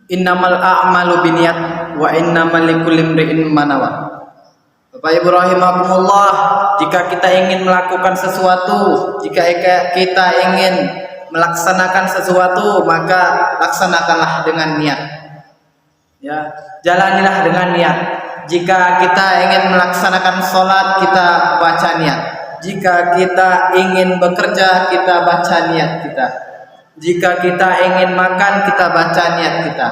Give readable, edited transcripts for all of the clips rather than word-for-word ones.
Innamal a'malu binniyat wa innamal likulli imri'in ma nawa. Bapak Ibu rahimakumullah, jika kita ingin melakukan sesuatu, jika kita ingin melaksanakan sesuatu, maka laksanakanlah dengan niat. Ya, jalanilah dengan niat. Jika kita ingin melaksanakan sholat, kita baca niat. Jika kita ingin bekerja, kita baca niat kita. Jika kita ingin makan, kita baca niat kita.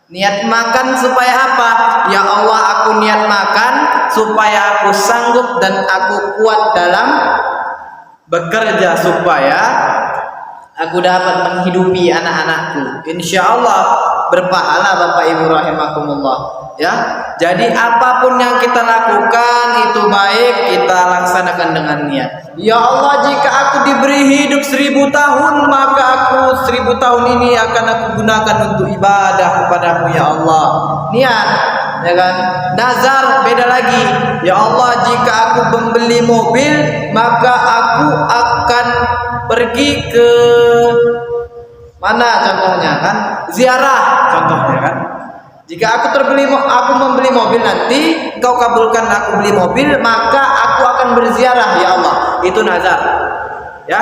Niat makan supaya apa? Ya Allah, aku niat makan supaya aku sanggup dan aku kuat dalam bekerja, supaya aku dapat menghidupi anak-anakku. Insya Allah berpahala Bapak Ibu rahimakumullah. Ya, jadi apapun yang kita lakukan itu baik, kita laksanakan dengan niat. Ya Allah, jika aku diberi hidup 1000 tahun, maka aku 1000 tahun ini akan aku gunakan untuk ibadah kepadamu ya Allah. Niat, ya kan? Nazar beda lagi. Ya Allah, jika aku membeli mobil, maka aku akan pergi ke mana contohnya kan? Ziarah contohnya kan? Jika aku membeli mobil nanti, Engkau kabulkan aku beli mobil, maka aku akan berziarah ya Allah. Itu nazar. Ya.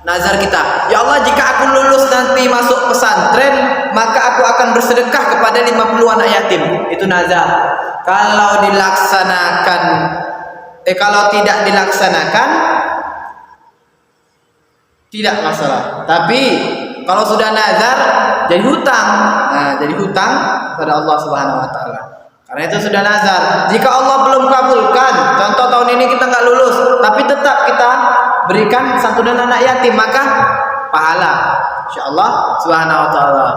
Nazar kita. Ya Allah, jika aku lulus nanti masuk pesantren, maka aku akan bersedekah kepada 50 anak yatim. Itu nazar. Kalau tidak dilaksanakan tidak masalah. Tapi kalau sudah nazar jadi hutang. Nah, jadi hutang pada Allah Subhanahu wa taala. Karena itu sudah nazar. Jika Allah belum kabulkan, contoh tahun ini kita nggak lulus, tapi tetap kita berikan santunan anak yatim, maka pahala insyaallah Subhanahu wa taala.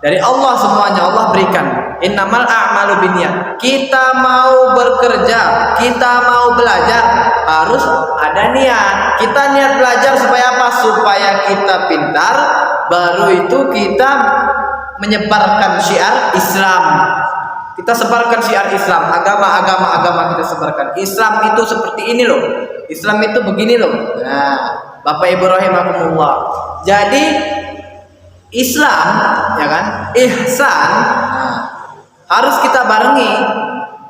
Dari Allah semuanya Allah berikan. Innamal a'malu binniyat. Kita mau bekerja, kita mau belajar, harus ada niat. Kita niat belajar supaya apa? Supaya kita pintar, baru itu kita menyebarkan syiar Islam. Kita sebarkan syiar Islam, agama kita sebarkan. Islam itu seperti ini loh. Islam itu begini loh. Nah, Bapak Ibu rahimakumullah. Jadi Islam, ya kan? Ihsan harus kita barengi.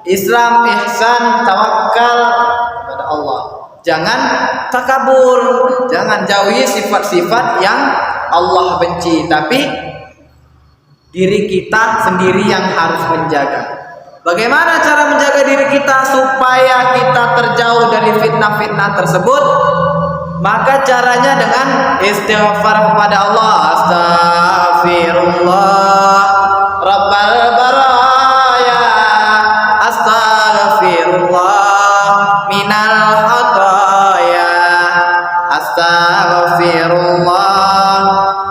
Islam, ihsan, tawakal kepada Allah. Jangan takabur, jangan jauhi sifat-sifat yang Allah benci, tapi diri kita sendiri yang harus menjaga. Bagaimana cara menjaga diri kita supaya kita terjauh dari fitnah-fitnah tersebut? Maka caranya dengan istighfar kepada Allah. Astaghfirullah Rabbal baraya, astaghfirullah minal khataya, astaghfirullah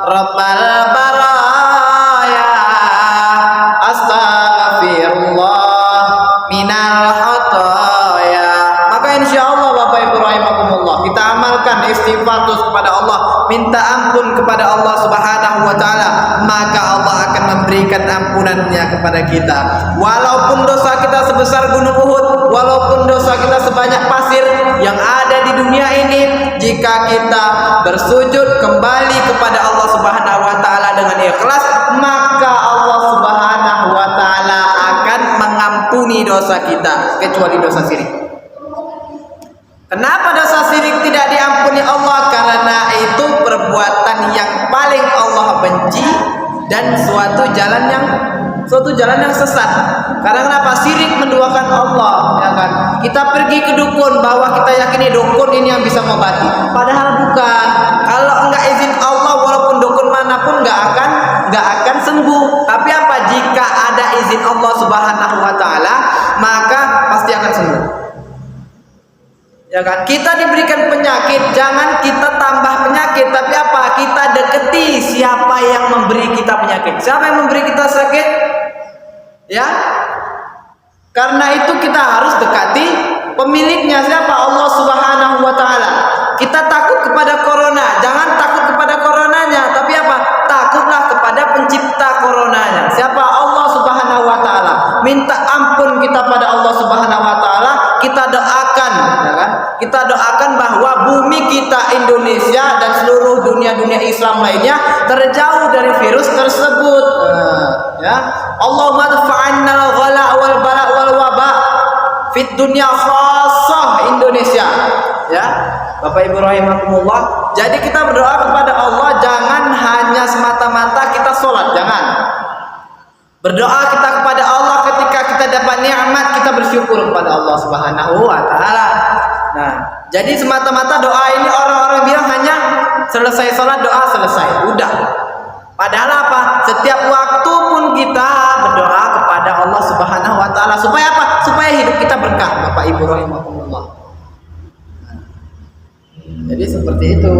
Rabbal baraya, astaghfirullah minal khataya. Maka insyaallah Bapak Ibu rahimakumullah, kita amalkan istighfar terus kepada Allah, minta ampun kepada Allah Subhanahu wa taala, maka Allah akan memberikan ampunannya kepada kita. Walaupun dosa kita sebesar gunung Uhud, walaupun dosa kita sebanyak pasir yang ada di dunia ini, jika kita bersujud kembali kepada Allah Subhanahu wa taala dengan ikhlas, maka Allah Subhanahu wa taala akan mengampuni dosa kita, kecuali dosa syirik. Kenapa dosa syirik tidak diampuni Allah? Karena itu perbuatan yang paling Allah benci dan suatu jalan yang sesat. Karena kenapa? Syirik menduakan Allah, ya kan? Kita pergi ke dukun, bahwa kita yakini dukun ini yang bisa mengobati, padahal bukan. Kalau enggak izin Allah, walaupun dukun manapun enggak akan sembuh. Tapi apa? Jika ada izin Allah Subhanahu wa taala, maka pasti akan sembuh. Ya kan? Kita diberikan penyakit, jangan kita tambah penyakit, tapi apa? Kita deketi siapa yang memberi kita penyakit. Siapa yang memberi kita sakit? Ya. Karena itu kita harus dekati pemiliknya, siapa? Allah Subhanahu wa taala. Kita takut kepada corona, jangan takut kepada coronanya, tapi apa? Takutlah kepada pencipta coronanya. Siapa? Allah Subhanahu wa taala. Minta ampun kita pada Allah Subhanahu wa taala, kita doakan, ya kan? Kita doakan bahwa bumi kita Indonesia dan seluruh dunia Islam lainnya terjauh dari virus tersebut. Ya, Allahumma dfa'anna al-ghala wal bala wal waba fit dunya khassah Indonesia. Ya, Bapak Ibu rahimakumullah. Jadi kita berdoa kepada Allah, jangan hanya semata-mata kita sholat, jangan. Berdoa kita kepada Allah ketika kita dapat nikmat, kita bersyukur kepada Allah Subhanahu wa taala. Nah, jadi semata-mata doa ini orang-orang bilang hanya selesai sholat doa selesai, udah. Padahal apa? Setiap waktu pun kita berdoa kepada Allah Subhanahu wa taala supaya apa? Supaya hidup kita berkah, Bapak Ibu rahimakumullah. Jadi seperti itu.